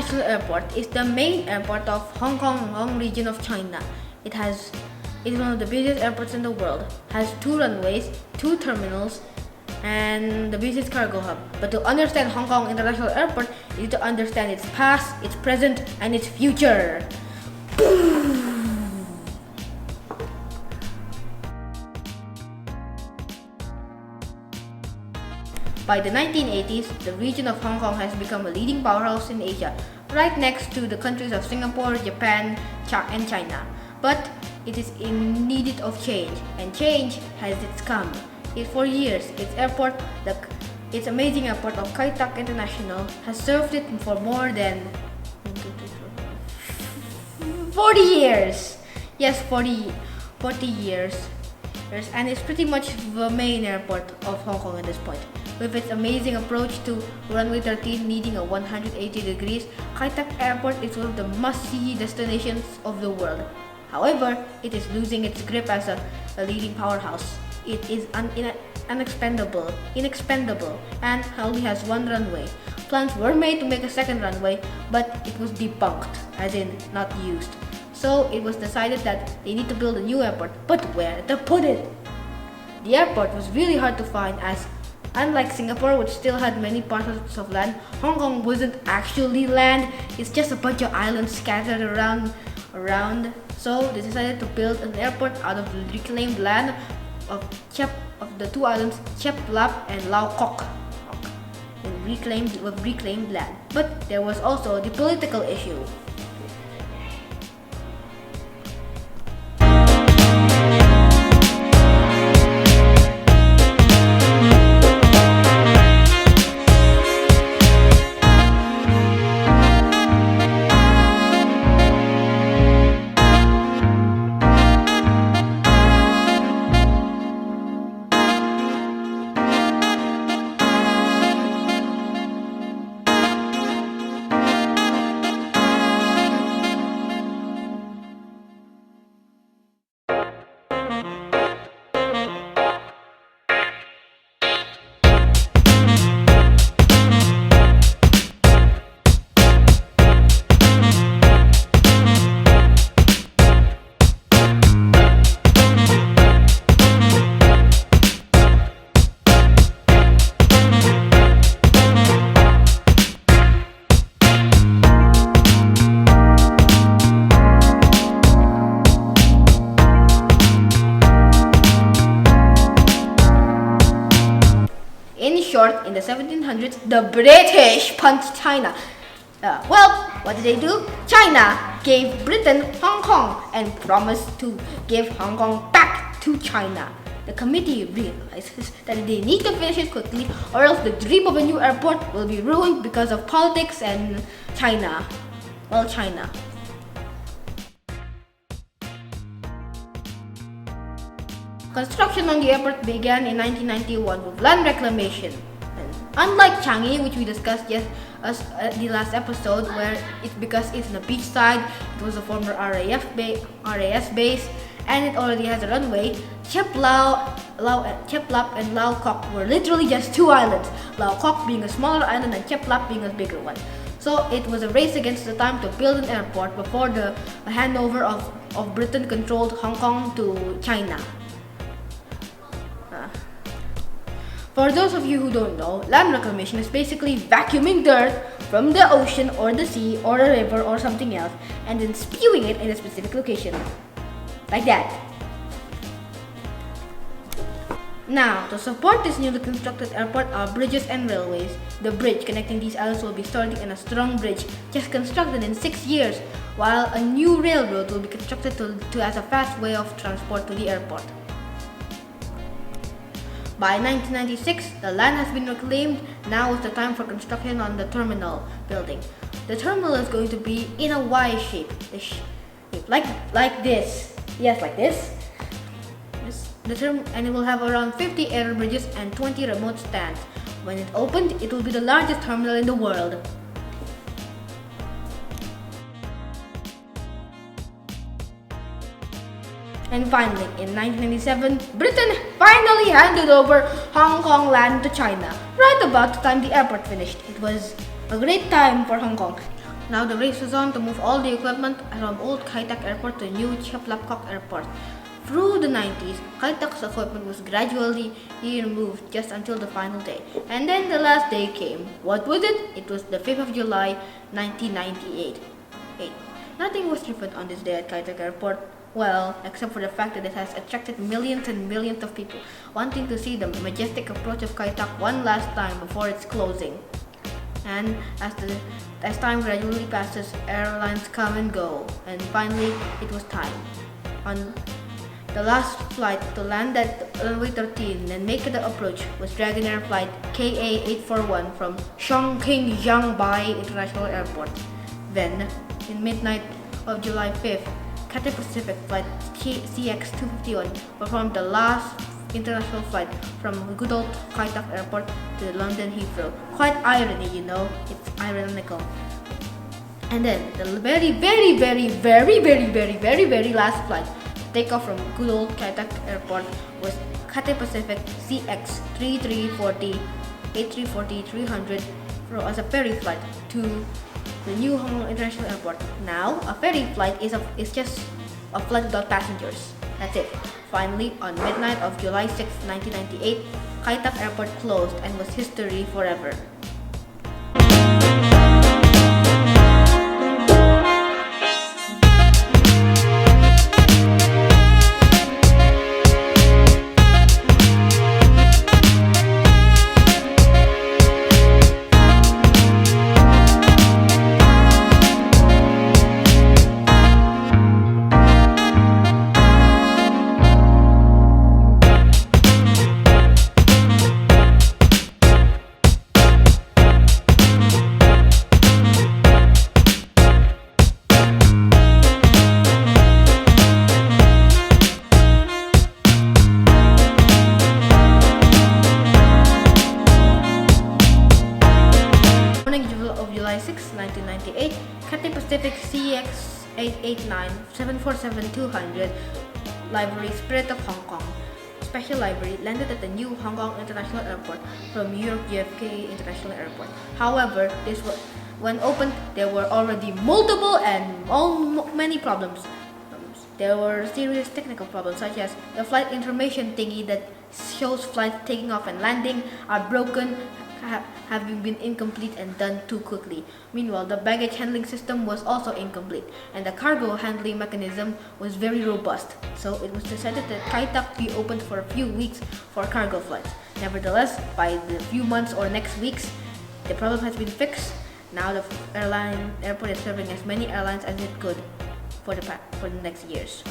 International Airport is the main airport of Hong Kong region of China. It is one of the busiest airports in the world. Has 2 runways, 2 terminals, and the busiest cargo hub. But to understand Hong Kong International Airport, you need to understand its past, its present, and its future. By the 1980s, the region of Hong Kong has become a leading powerhouse in Asia, right next to the countries of Singapore, Japan, and China. But it is in need of change, and change has come. For years, its amazing airport of Kai Tak International has served it for more than 40 years. Yes, 40 years. And it's pretty much the main airport of Hong Kong at this point. With its amazing approach to runway 13 needing a 180 degrees, Kai Tak Airport is one of the must-see destinations of the world. However, it is losing its grip as a leading powerhouse. It is inexpendable, and only has 1 runway. Plans were made to make a 2nd runway, but it was debunked, as in not used. So it was decided that they need to build a new airport, but where to put it? The airport was really hard to find, as unlike Singapore, which still had many parcels of land, Hong Kong wasn't actually land. It's just a bunch of islands scattered around. So they decided to build an airport out of the reclaimed land of the 2 islands, Chek Lap and Lau Kok, reclaimed land. But there was also the political issue. In short, in the 1700s, the British punched China. What did they do? China gave Britain Hong Kong and promised to give Hong Kong back to China. The committee realizes that they need to finish it quickly, or else the dream of a new airport will be ruined because of politics and China. China. Construction on the airport began in 1991 with land reclamation. And unlike Changi, which we discussed the last episode, where it's because it's in the beach side, it was a former RAS base, and it already has a runway. Chek Lap and Lau Kok were literally just 2 islands, Lau Kok being a smaller island and Chek Lap being a bigger one. So it was a race against the time to build an airport before the handover of Britain-controlled Hong Kong to China. For those of you who don't know, land reclamation is basically vacuuming dirt from the ocean or the sea or a river or something else and then spewing it in a specific location. Like that. Now, to support this newly constructed airport are bridges and railways. The bridge connecting these islands will be starting in a strong bridge just constructed in 6 years, while a new railroad will be constructed to as a fast way of transport to the airport. By 1996, the land has been reclaimed. Now is the time for construction on the terminal building. The terminal is going to be in a Y shape, like this. Yes, like this. And it will have around 50 air bridges and 20 remote stands. When it opened, it will be the largest terminal in the world. And finally, in 1997, Britain finally handed over Hong Kong land to China, right about the time the airport finished. It was a great time for Hong Kong. Now the race was on to move all the equipment from old Kai-Tak Airport to new Chek Lap Kok Airport. Through the 90s, Kai-Tak's equipment was gradually removed just until the final day. And then the last day came. What was it? It was the 5th of July, 1998. Nothing was different on this day at Kai-Tak Airport. Well, except for the fact that it has attracted millions and millions of people wanting to see the majestic approach of Kai-Tak one last time before its closing. And as time gradually passes, airlines come and go, and finally it was time. On the last flight to land at runway 13 and make the approach was Dragonair flight KA841 from Chongqing Jiangbai International Airport. Then, in midnight of July 5th, Cathay Pacific flight CX251 performed the last international flight from good old Kai-Tak Airport to London Heathrow. Quite irony, you know, it's ironical. And then the very last flight to take off from good old Kai-Tak Airport was Cathay Pacific CX3340 A340-300 as a ferry flight to the new Hong Kong International Airport. Now, a ferry flight is just a flight without passengers. That's it. Finally, on midnight of July 6, 1998, Kai-Tak Airport closed and was history forever. July 6, 1998, Cathay Pacific CX889 747-200 Livery Spirit of Hong Kong Special Livery landed at the new Hong Kong International Airport from New York JFK International Airport. However, when opened, there were already multiple and many problems. There were serious technical problems such as the flight information thingy that shows flights taking off and landing are broken, having been incomplete and done too quickly. Meanwhile, the baggage handling system was also incomplete, and the cargo handling mechanism was very robust. So it was decided that Kai-Tak be opened for a few weeks for cargo flights. Nevertheless, by the few months or next weeks, the problem has been fixed. Now the airport is serving as many airlines as it could for the next years.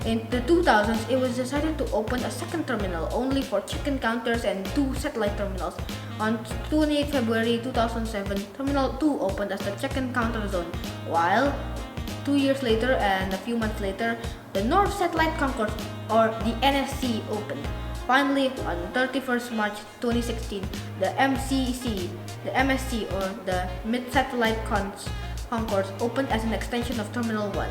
In the 2000s, it was decided to open a second terminal only for check-in counters and 2 satellite terminals. On 28 February 2007, Terminal 2 opened as the check-in counter zone, while 2 years later and a few months later, the North Satellite Concourse, or the NSC, opened. Finally, on 31st March 2016, the MSC, or the Mid-Satellite Concourse, opened as an extension of Terminal 1.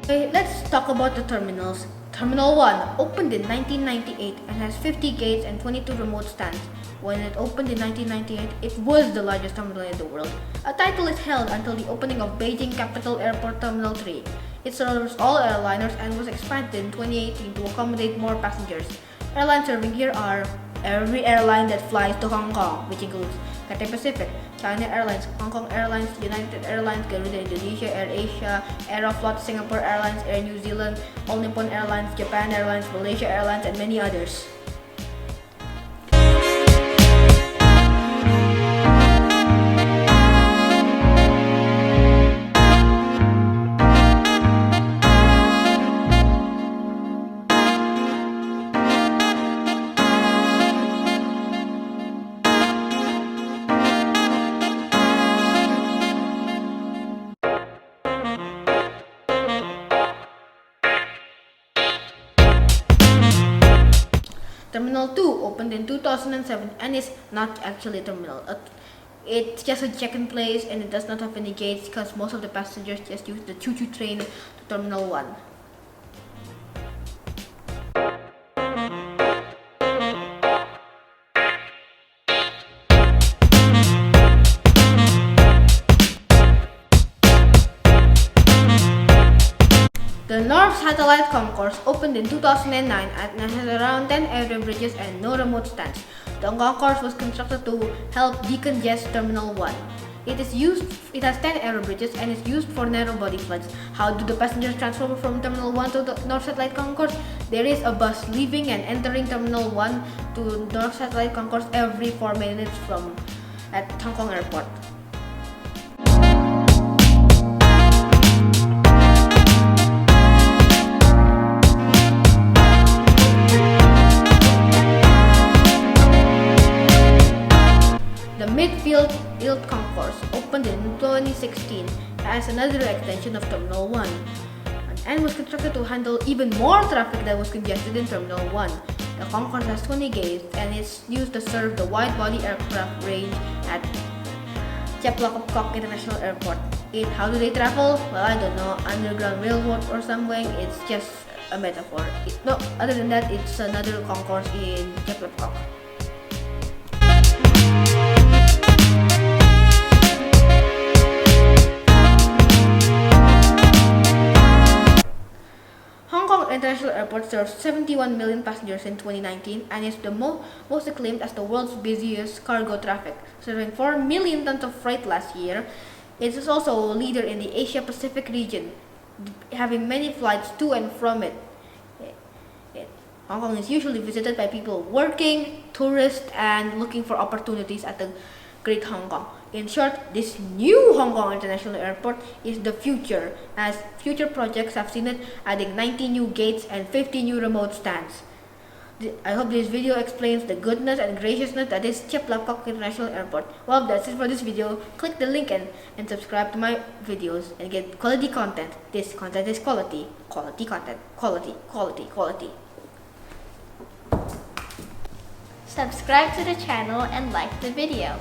Okay, let's talk about the terminals. Terminal 1 opened in 1998 and has 50 gates and 22 remote stands. When it opened in 1998, it was the largest terminal in the world. A title is held until the opening of Beijing Capital Airport Terminal 3. It serves all airliners and was expanded in 2018 to accommodate more passengers. Airlines serving here are every airline that flies to Hong Kong, which includes Cathay Pacific, China Airlines, Hong Kong Airlines, United Airlines, Garuda Indonesia, Air Aeroflot, Singapore Airlines, Air New Zealand, All Nippon Airlines, Japan Airlines, Malaysia Airlines, and many others. Terminal 2 opened in 2007 and is not actually a terminal. It's just a check-in place and it does not have any gates because most of the passengers just use the choo-choo train to Terminal 1. The North Satellite Concourse opened in 2009 and has around 10 area bridges and no remote stands. The concourse was constructed to help decongest Terminal 1. It has 10 aero bridges and is used for narrow-body flights. How do the passengers transfer from Terminal 1 to the North Satellite Concourse? There is a bus leaving and entering Terminal 1 to North Satellite Concourse every 4 minutes at Hong Kong Airport. The Midfield Concourse opened in 2016 as another extension of Terminal 1 and was constructed to handle even more traffic that was congested in Terminal 1. The concourse has 20 gates and is used to serve the wide-body aircraft range at Chek Lap Kok International Airport. How do they travel? Well, I don't know, underground railroad or something. It's just a metaphor. Other than that, it's another concourse in Chek Lap Kok. International Airport serves 71 million passengers in 2019 and is the most acclaimed as the world's busiest cargo traffic, serving 4 million tons of freight last year. It is also a leader in the Asia-Pacific region, having many flights to and from it. Hong Kong is usually visited by people working, tourists, and looking for opportunities at the Great Hong Kong. In short, this new Hong Kong International Airport is the future, as future projects have seen it adding 90 new gates and 50 new remote stands. I hope this video explains the goodness and graciousness that is Chek Lap Kok International Airport. Well, that's it for this video. Click the link and subscribe to my videos and get quality content. This content is quality. Quality content. Quality, quality, quality. Subscribe to the channel and like the video.